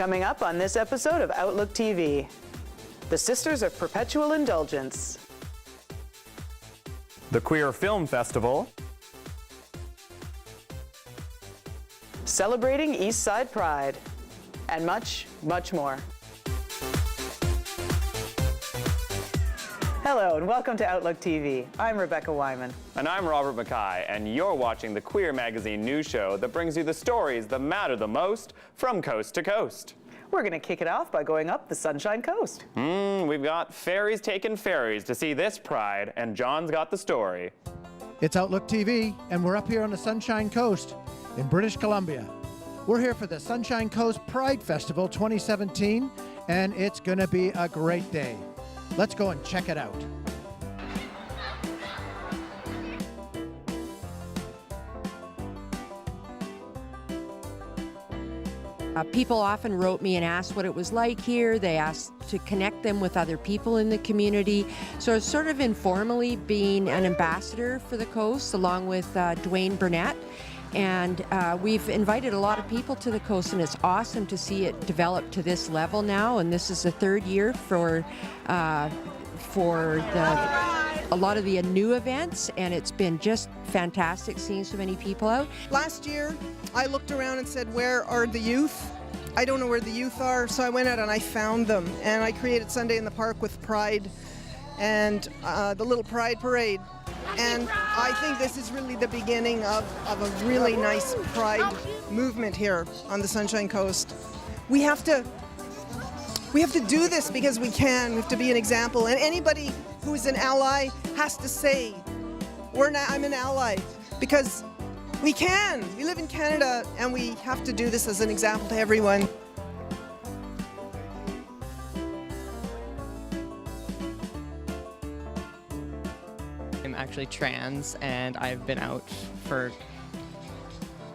Coming up on this episode of Outlook TV, the Sisters of Perpetual Indulgence, the Queer Film Festival, celebrating East Side Pride, and much, much more. Hello and welcome to Outlook TV. I'm Rebecca Wyman. And I'm Robert Mackay, and you're watching the Queer Magazine news show that brings you the stories that matter the most from coast to coast. We're going to kick it off by going up the Sunshine Coast. We've got ferries taking ferries to see this pride, and John's got the story. It's Outlook TV, and we're up here on the Sunshine Coast in British Columbia. We're here for the Sunshine Coast Pride Festival 2017, and it's going to be a great day. Let's go and check it out. People often wrote me and asked what it was like here. They asked to connect them with other people in the community. So it's sort of informally being an ambassador for the coast along with Dwayne Burnett. And we've invited a lot of people to the coast, and it's awesome to see it develop to this level now. And this is the third year for a lot of the new events, and it's been just fantastic seeing so many people out. Last year, I looked around and said, where are the youth? I don't know where the youth are, so I went out and I found them. And I created Sunday in the Park with Pride and the little Pride Parade. And I think this is really the beginning of a really nice Pride movement here on the Sunshine Coast. We have to do this because we can. We have to be an example. And anybody who is an ally has to say, I'm an ally, because we can. We live in Canada, and we have to do this as an example to everyone. I'm actually trans, and I've been out for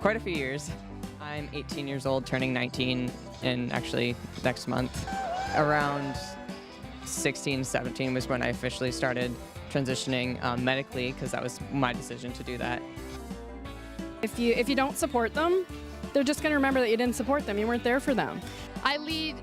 quite a few years. I'm 18 years old, turning 19 in actually next month. Around 16, 17 was when I officially started transitioning medically, because that was my decision to do that. If you don't support them, they're just going to remember that you didn't support them. You weren't there for them. I lead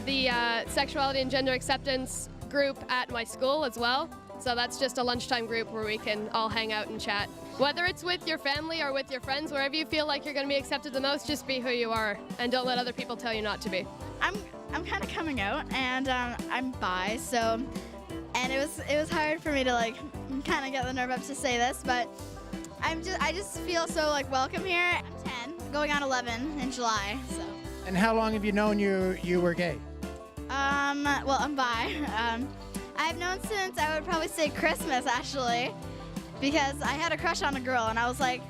the sexuality and gender acceptance group at my school as well. So that's just a lunchtime group where we can all hang out and chat. Whether it's with your family or with your friends, wherever you feel like you're going to be accepted the most, just be who you are and don't let other people tell you not to be. I'm kind of coming out, and I'm bi, and it was hard for me to kind of get the nerve up to say this, but I just feel so welcome here. I'm 10, going on 11 in July. So. And how long have you known you were gay? Well, I'm bi. I've known since, I would probably say, Christmas, actually, because I had a crush on a girl, and I was like,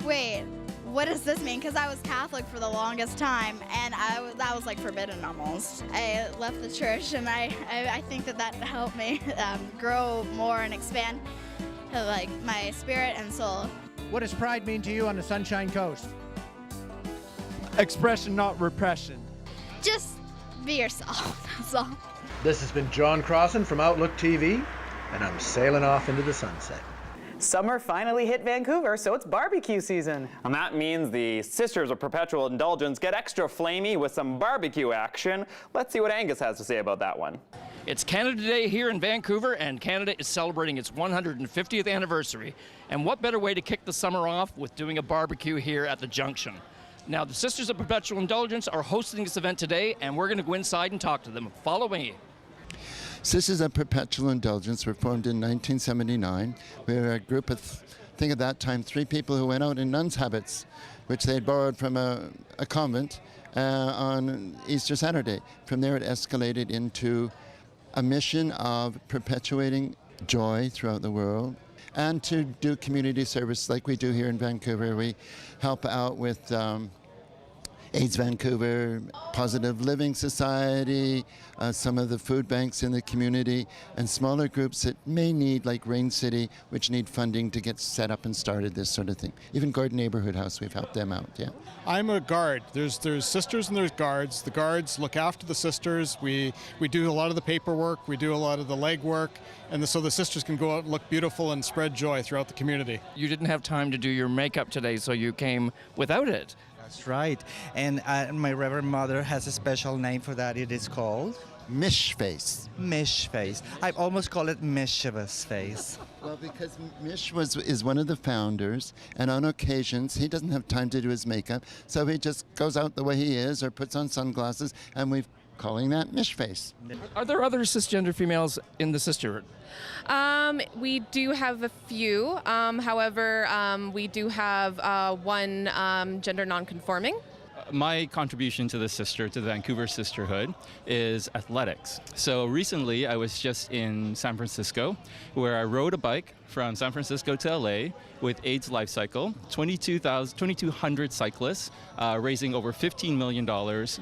wait, what does this mean? Because I was Catholic for the longest time, and that was forbidden almost. I left the church, and I think that helped me grow more and expand my spirit and soul. What does Pride mean to you on the Sunshine Coast? Expression, not repression. Just be yourself, that's all. This has been John Crossan from Outlook TV, and I'm sailing off into the sunset. Summer finally hit Vancouver, so it's barbecue season. And that means the Sisters of Perpetual Indulgence get extra flamey with some barbecue action. Let's see what Angus has to say about that one. It's Canada Day here in Vancouver, and Canada is celebrating its 150th anniversary. And what better way to kick the summer off with doing a barbecue here at the Junction? Now, the Sisters of Perpetual Indulgence are hosting this event today, and we're going to go inside and talk to them. Follow me. Sisters of Perpetual Indulgence were formed in 1979. We were a group of, I think at that time, 3 people who went out in nuns' habits, which they had borrowed from a convent on Easter Saturday. From there, it escalated into a mission of perpetuating joy throughout the world and to do community service like we do here in Vancouver. We help out with AIDS Vancouver, Positive Living Society, some of the food banks in the community, and smaller groups that may need, like Rain City, which need funding to get set up and started, this sort of thing. Even Gordon Neighborhood House, we've helped them out, yeah. I'm a guard. There's sisters and there's guards. The guards look after the sisters. We do a lot of the paperwork, we do a lot of the legwork, and so the sisters can go out and look beautiful and spread joy throughout the community. You didn't have time to do your makeup today, so you came without it. That's right. And my Reverend Mother has a special name for that. It is called? Mish face. Mish face. I almost call it mischievous face. Well, because Mish is one of the founders, and on occasions he doesn't have time to do his makeup, so he just goes out the way he is or puts on sunglasses, and we're calling that Mish face. Are there other cisgender females in the sisterhood? We do have a few. However, we do have one gender nonconforming. My contribution to the Vancouver Sisterhood is athletics. So recently I was just in San Francisco where I rode a bike from San Francisco to LA with AIDS Life Cycle, 2,200 cyclists, raising over $15 million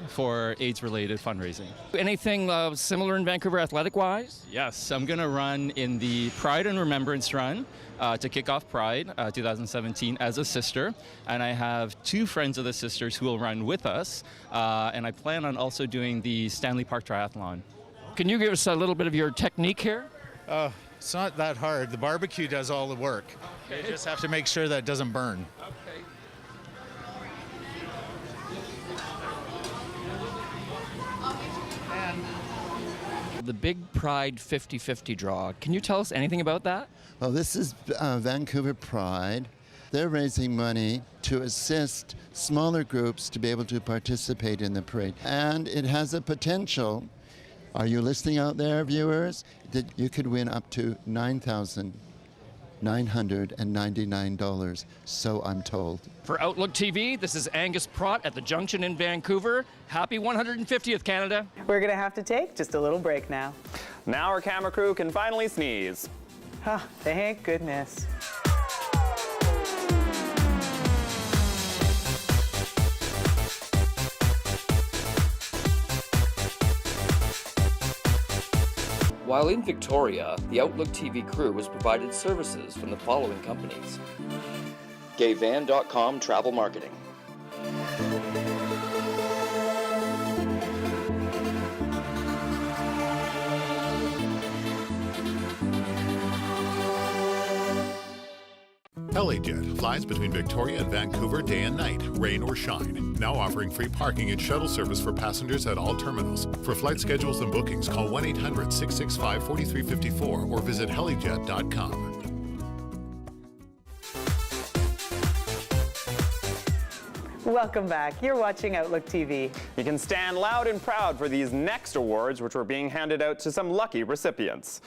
for AIDS-related fundraising. Anything similar in Vancouver athletic-wise? Yes, I'm going to run in the Pride and Remembrance Run to kick off Pride 2017 as a sister, and I have two friends of the sisters who will run with us, and I plan on also doing the Stanley Park Triathlon. Can you give us a little bit of your technique here? It's not that hard. The barbecue does all the work. Okay. You just have to make sure that it doesn't burn. Okay. The Big Pride 50-50 draw. Can you tell us anything about that? Well, this is Vancouver Pride. They're raising money to assist smaller groups to be able to participate in the parade. And it has a potential, are you listening out there, viewers, that you could win up to $9,999, so I'm told. For Outlook TV, this is Angus Prott at the Junction in Vancouver. Happy 150th, Canada. We're going to have to take just a little break now. Now our camera crew can finally sneeze. Thank goodness. While in Victoria, the Outlook TV crew was provided services from the following companies: GayVan.com Travel Marketing, HeliJet flies between Victoria and Vancouver day and night, rain or shine. Now offering free parking and shuttle service for passengers at all terminals. For flight schedules and bookings, call 1-800-665-4354 or visit helijet.com. Welcome back. You're watching Outlook TV. You can stand loud and proud for these next awards, which were being handed out to some lucky recipients.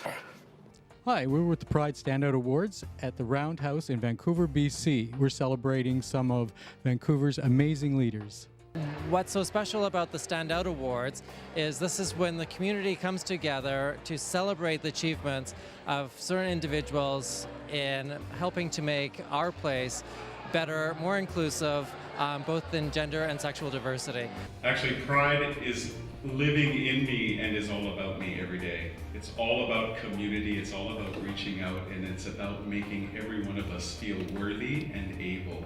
Hi, we're with the Pride Standout Awards at the Roundhouse in Vancouver, BC. We're celebrating some of Vancouver's amazing leaders. What's so special about the Standout Awards is this is when the community comes together to celebrate the achievements of certain individuals in helping to make our place better, more inclusive, both in gender and sexual diversity. Actually, Pride is living in me and is all about me every day. It's all about community, it's all about reaching out, and it's about making every one of us feel worthy and able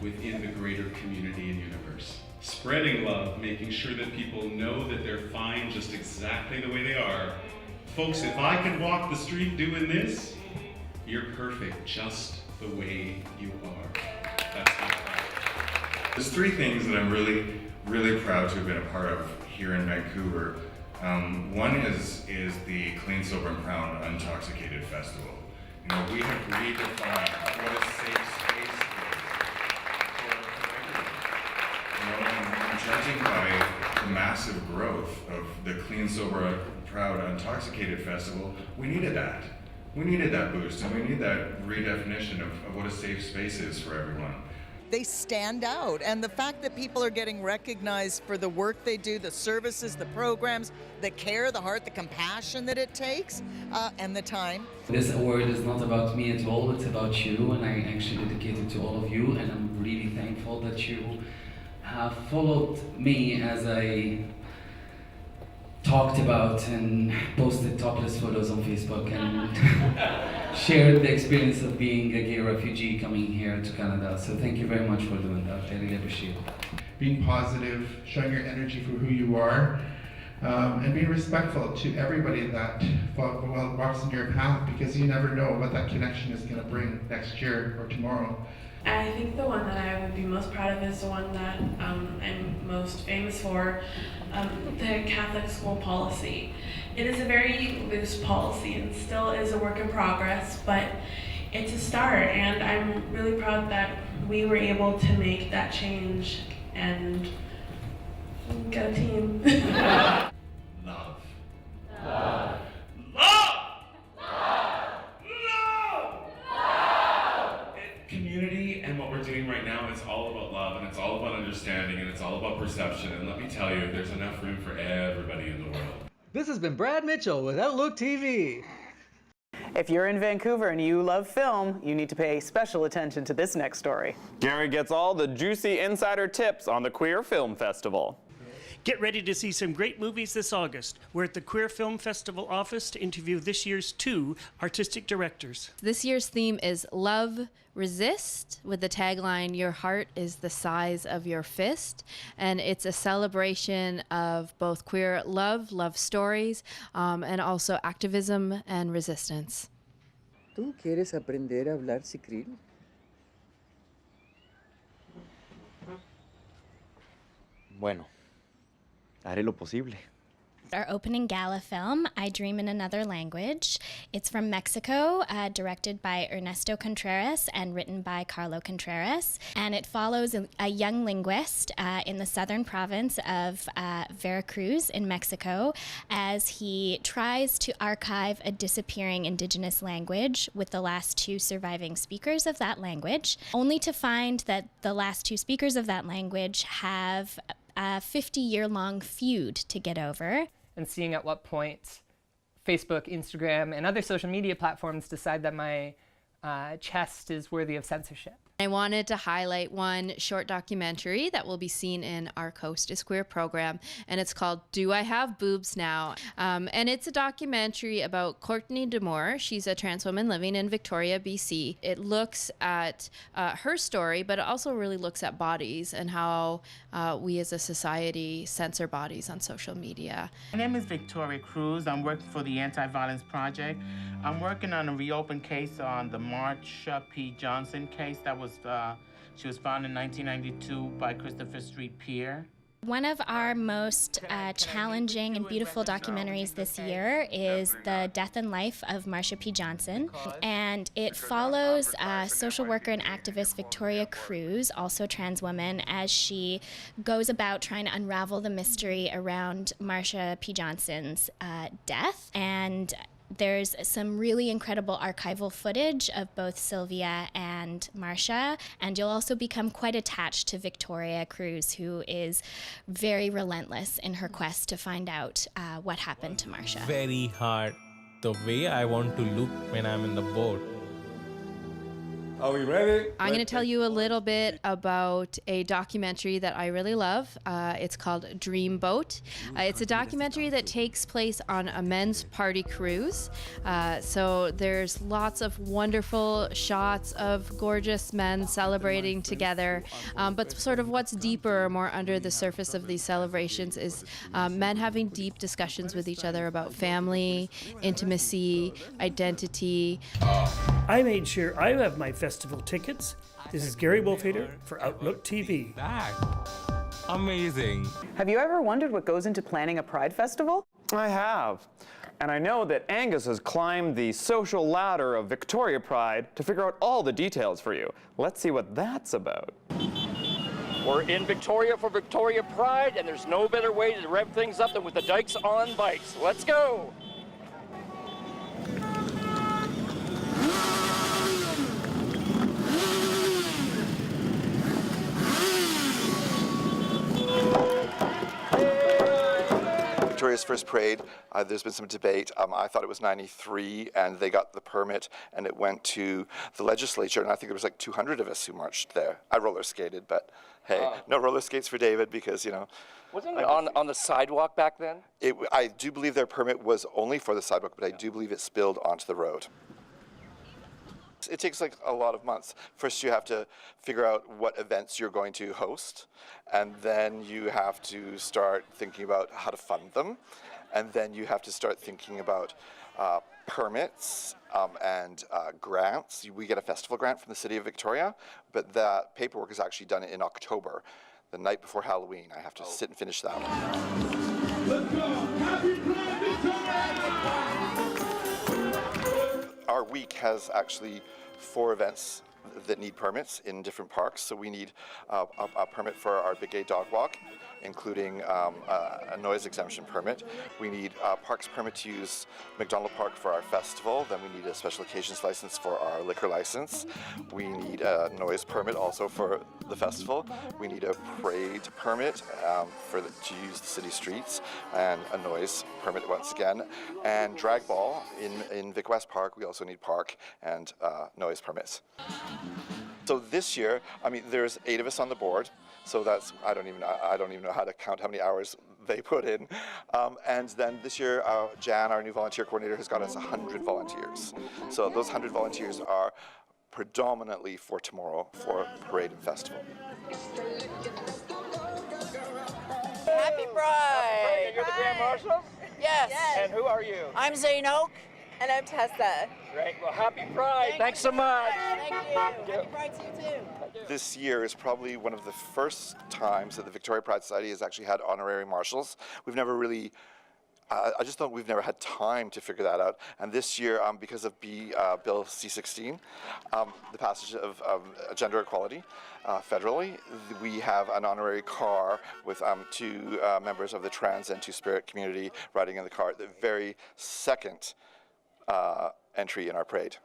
within the greater community and universe. Spreading love, making sure that people know that they're fine just exactly the way they are. Folks, if I can walk the street doing this, you're perfect just the way you are. That's my pride. There's three things that I'm really proud to have been a part of here in Vancouver. One is the Clean, Sober, and Proud Untoxicated Festival. You know, we have redefined what a safe space is for everyone. You know, and judging by the massive growth of the Clean, Sober, Proud Untoxicated Festival, we needed that. We needed that boost, and we need that redefinition of what a safe space is for everyone. They stand out, and the fact that people are getting recognized for the work they do, the services, the programs, the care, the heart, the compassion that it takes, and the time. This award is not about me at all, it's about you, and I actually dedicate it to all of you, and I'm really thankful that you have followed me as I talked about and posted topless photos on Facebook and shared the experience of being a gay refugee coming here to Canada. So thank you very much for doing that. I really appreciate it. Being positive, showing your energy for who you are, and being respectful to everybody that walks in your path, because you never know what that connection is going to bring next year or tomorrow. I think the one that I would be most proud of is the one that I'm most famous for, the Catholic school policy. It is a very loose policy and still is a work in progress, but it's a start, and I'm really proud that we were able to make that change and get a team. Love. Love. Community and what we're doing right now is all about love, and it's all about understanding, and it's all about perception. And let me tell you, there's enough room for everybody in the world. This has been Brad Mitchell with Outlook TV. If you're in Vancouver and you love film, you need to pay special attention to this next story. Gary gets all the juicy insider tips on the Queer Film Festival. Get ready to see some great movies this August. We're at the Queer Film Festival office to interview this year's 2 artistic directors. This year's theme is Love, Resist, with the tagline, Your heart is the size of your fist. And it's a celebration of both queer love stories, and also activism and resistance. ¿Tú quieres aprender a hablar Sicril? Bueno, haré lo posible. Our opening gala film, I Dream in Another Language. It's from Mexico, directed by Ernesto Contreras and written by Carlo Contreras. And it follows a young linguist in the southern province of Veracruz in Mexico as he tries to archive a disappearing indigenous language with the last 2 surviving speakers of that language, only to find that the last 2 speakers of that language have a 50-year-long feud to get over. And seeing at what point Facebook, Instagram, and other social media platforms decide that my chest is worthy of censorship. I wanted to highlight one short documentary that will be seen in our Coast is Queer program, and it's called Do I Have Boobs Now? And it's a documentary about Courtney Demore. She's a trans woman living in Victoria, BC. It looks at her story, but it also really looks at bodies and how we as a society censor bodies on social media. My name is Victoria Cruz. I'm working for the Anti-Violence Project. I'm working on a reopened case on the Marsha P. Johnson case that was she was found in 1992 by Christopher Street Pier. One of our most challenging and beautiful documentaries this year is The Death and Life of Marsha P. Johnson, and it follows social worker and activist Victoria Cruz, also a trans woman, as she goes about trying to unravel the mystery around Marsha P. Johnson's death. And there's some really incredible archival footage of both Sylvia and Marsha, and you'll also become quite attached to Victoria Cruz, who is very relentless in her quest to find out what happened to Marsha. Very hard, the way I want to look when I'm in the boat. Are we ready? I'm going to tell you a little bit about a documentary that I really love. It's called Dreamboat. It's a documentary that takes place on a men's party cruise. So there's lots of wonderful shots of gorgeous men celebrating together. But sort of what's deeper, more under the surface of these celebrations is men having deep discussions with each other about family, intimacy, identity. I made sure I have my festival tickets. This is Gary Wolfhader for Outlook TV. Amazing. Have you ever wondered what goes into planning a Pride Festival? I have. And I know that Angus has climbed the social ladder of Victoria Pride to figure out all the details for you. Let's see what that's about. We're in Victoria for Victoria Pride, and there's no better way to rev things up than with the Dykes on bikes. Let's go! Victoria's first parade, there's been some debate. I thought it was 93, and they got the permit, and it went to the legislature, and I think there was like 200 of us who marched there. I roller skated, but hey, no roller skates for David because, you know. Wasn't it on the sidewalk back then? I do believe their permit was only for the sidewalk, but I do believe it spilled onto the road. It takes like a lot of months. First you have to figure out what events you're going to host, and then you have to start thinking about how to fund them, and then you have to start thinking about permits and grants. We get a festival grant from the City of Victoria, but that paperwork is actually done in October, the night before Halloween. I have to sit and finish that one. Let's go! Happy Pride, Victoria! Our week has actually 4 events that need permits in different parks. So we need a permit for our Big Gay Dog Walk, including a noise exemption permit. We need a parks permit to use McDonald Park for our festival. Then we need a special occasions license for our liquor license. We need a noise permit also for the festival. We need a parade permit to use the city streets, and a noise permit once again. And drag ball in Vic West Park, we also need park and noise permits. So this year, I mean, there's 8 of us on the board. So that's, I don't even know how to count how many hours they put in. And then this year, Jan, our new volunteer coordinator, has got us 100 volunteers. So those 100 volunteers are predominantly for tomorrow for parade and festival. Happy Pride! And you're the Grand Marshal? Yes. And who are you? I'm Zane Oak. And I'm Tessa. Great. Well, happy Pride. Thanks so much. Thank you. Happy Pride to you too. This year is probably one of the first times that the Victoria Pride Society has actually had honorary marshals. We've never really, I just thought we've never had time to figure that out. And this year, because of Bill C-16, the passage of gender equality federally, we have an honorary car with 2 members of the trans and Two-Spirit community riding in the car, the very second entry in our parade.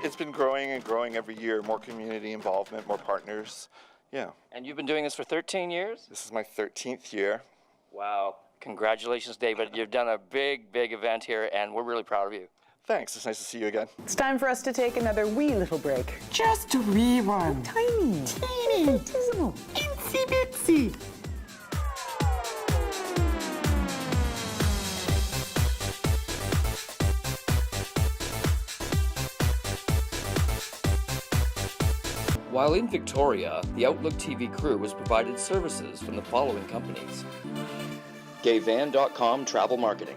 It's been growing and growing every year, more community involvement, more partners, yeah. And you've been doing this for 13 years? This is my 13th year. Wow. Congratulations, David. You've done a big, big event here, and we're really proud of you. Thanks. It's nice to see you again. It's time for us to take another wee little break. Just a wee one. Tiny. Teeny. Itsy bitsy. While in Victoria, the OutlookTV crew was provided services from the following companies: gayvan.com Travel Marketing,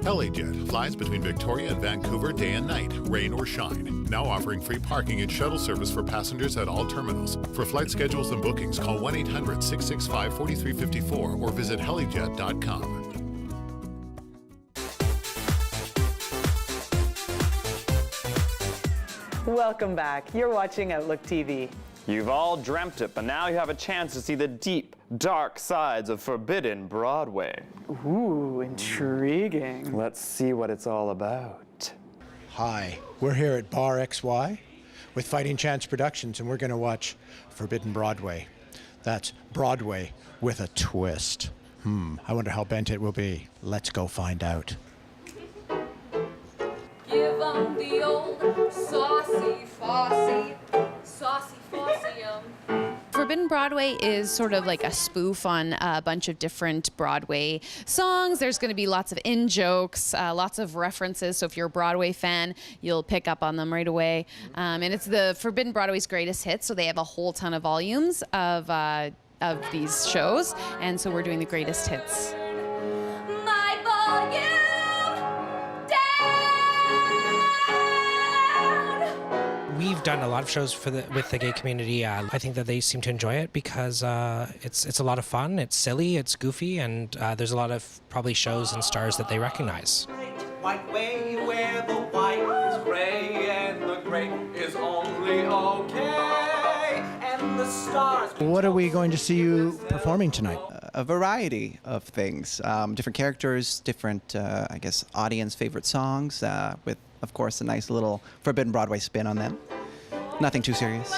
HeliJet flies between Victoria and Vancouver day and night, rain or shine. Now offering free parking and shuttle service for passengers at all terminals. For flight schedules and bookings, call 1-800-665-4354 or visit helijet.com. Welcome back. You're watching Outlook TV. You've all dreamt it, but now you have a chance to see the deep, dark sides of forbidden Broadway. Ooh, intriguing. Let's see what it's all about. Hi, we're here at Bar XY with Fighting Chance Productions, and we're going to watch Forbidden Broadway. That's Broadway with a twist. I wonder how bent it will be. Let's go find out. Give 'em the old saucy fossy, saucy fossium. Forbidden Broadway is sort of like a spoof on a bunch of different Broadway songs. There's going to be lots of in-jokes, lots of references. So if you're a Broadway fan, you'll pick up on them right away. And it's the Forbidden Broadway's greatest hits. So they have a whole ton of volumes of these shows. And so we're doing the greatest hits. My volume We've done a lot of shows with the gay community. I think that they seem to enjoy it because it's a lot of fun, it's silly, it's goofy, and there's a lot of probably shows and stars that they recognize. White way where the white is gray and the gray is only okay, and the stars. What are we going to see you performing tonight? A variety of things, different characters, different, I guess, audience favorite songs, with, of course, a nice little Forbidden Broadway spin on them. Nothing too serious.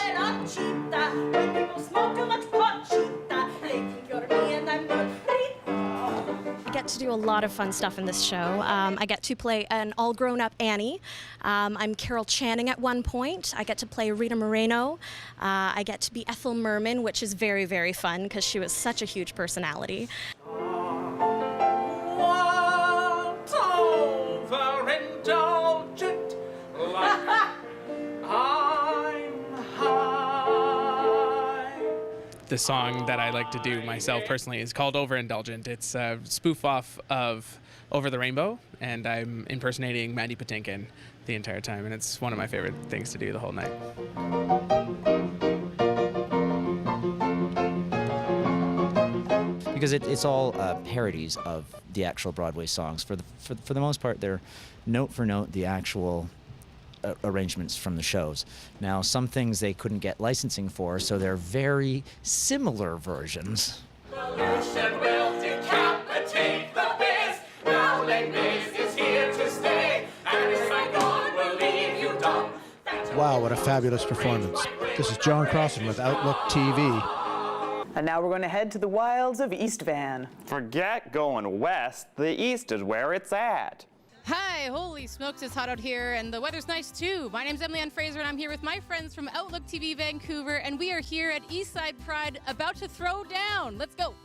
Get get to do a lot of fun stuff in this show. I get to play an all-grown-up Annie. I'm Carol Channing at one point. I get to play Rita Moreno. I get to be Ethel Merman, which is very, very fun because she was such a huge personality. Overindulgent, like I'm high. The song that I like to do myself personally is called Overindulgent. It's a spoof off of Over the Rainbow, and I'm impersonating Mandy Patinkin the entire time, and it's one of my favorite things to do the whole night. Because it's all parodies of the actual Broadway songs. For the most part, they're note for note the actual arrangements from the shows. Now, some things they couldn't get licensing for, so they're very similar versions. Pollution will decapitate the biz. Now Les Mis is here to stay, and it's like God will leave you dumb. Wow, what a fabulous performance. This is John Crossan with Outlook TV. And now we're going to head to the wilds of East Van. Forget going west, the east is where it's at. Hi, holy smokes, it's hot out here, and the weather's nice too. My name's Emily Ann Fraser, and I'm here with my friends from Outlook TV Vancouver, and we are here at Eastside Pride about to throw down. Let's go.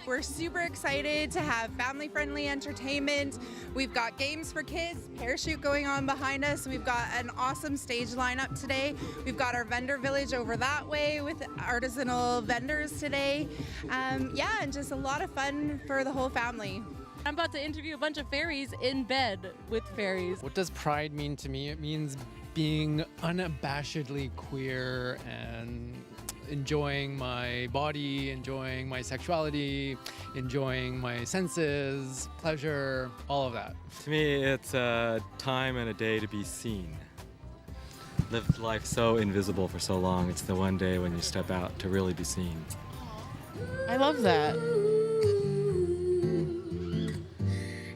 We're super excited to have family-friendly entertainment. We've got games for kids, parachute going on behind us. We've got an awesome stage lineup today. We've got our vendor village over that way with artisanal vendors today. Yeah, and just a lot of fun for the whole family. I'm about to interview a bunch of fairies in bed with fairies. What does pride mean to me? It means being unabashedly queer and enjoying my body, enjoying my sexuality, enjoying my senses, pleasure, all of that. To me, it's a time and a day to be seen. Lived life so invisible for so long, it's the one day when you step out to really be seen. I love that.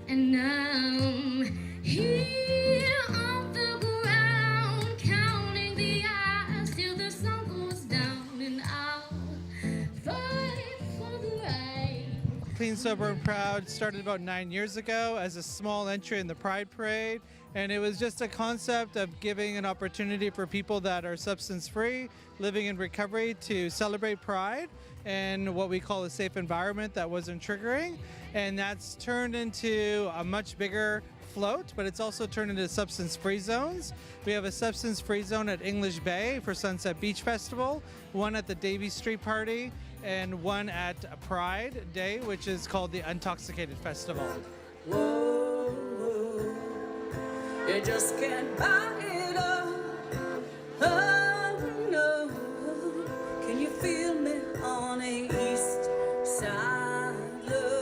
And I'm here on the ground, counting the hours till the sun goes down, and I'll fight for the right. Clean, Sober, and Proud started about 9 years ago as a small entry in the Pride Parade, and it was just a concept of giving an opportunity for people that are substance-free, living in recovery, to celebrate Pride and what we call a safe environment that wasn't triggering. And that's turned into a much bigger float, but it's also turned into substance-free zones. We have a substance-free zone at English Bay for Sunset Beach Festival, one at the Davie Street Party, and one at Pride Day, which is called the Untoxicated Festival. Whoa, you just can't buy it all. Oh, no. Can you feel me on a east side love?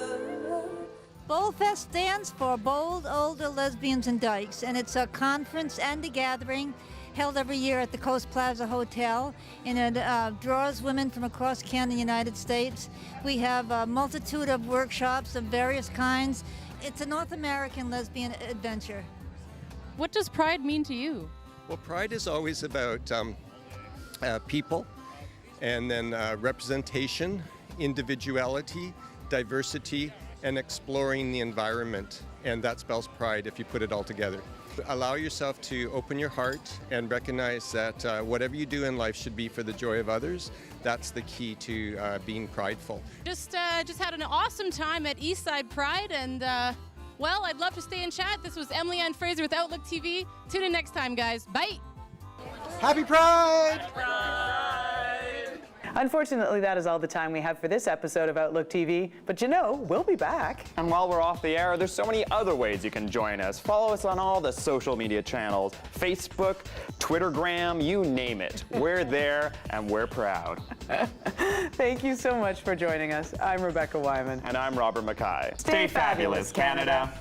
BOLDFest stands for Bold Older Lesbians and Dykes, and it's a conference and a gathering held every year at the Coast Plaza Hotel, and it draws women from across Canada and the United States. We have a multitude of workshops of various kinds. It's a North American lesbian adventure. What does Pride mean to you? Well, Pride is always about people, and then representation, individuality, diversity, and exploring the environment. And that spells pride if you put it all together. Allow yourself to open your heart and recognize that whatever you do in life should be for the joy of others. That's the key to being prideful. Just had an awesome time at Eastside Pride, and well, I'd love to stay and chat. This was Emily Ann Fraser with Outlook TV. Tune in next time, guys. Bye. Happy Pride! Happy Pride! Unfortunately, that is all the time we have for this episode of Outlook TV, but you know, we'll be back. And while we're off the air, there's so many other ways you can join us. Follow us on all the social media channels, Facebook, Twittergram, you name it. We're there and we're proud. Thank you so much for joining us. I'm Rebecca Wyman. And I'm Robert Mackay. Stay fabulous, Canada.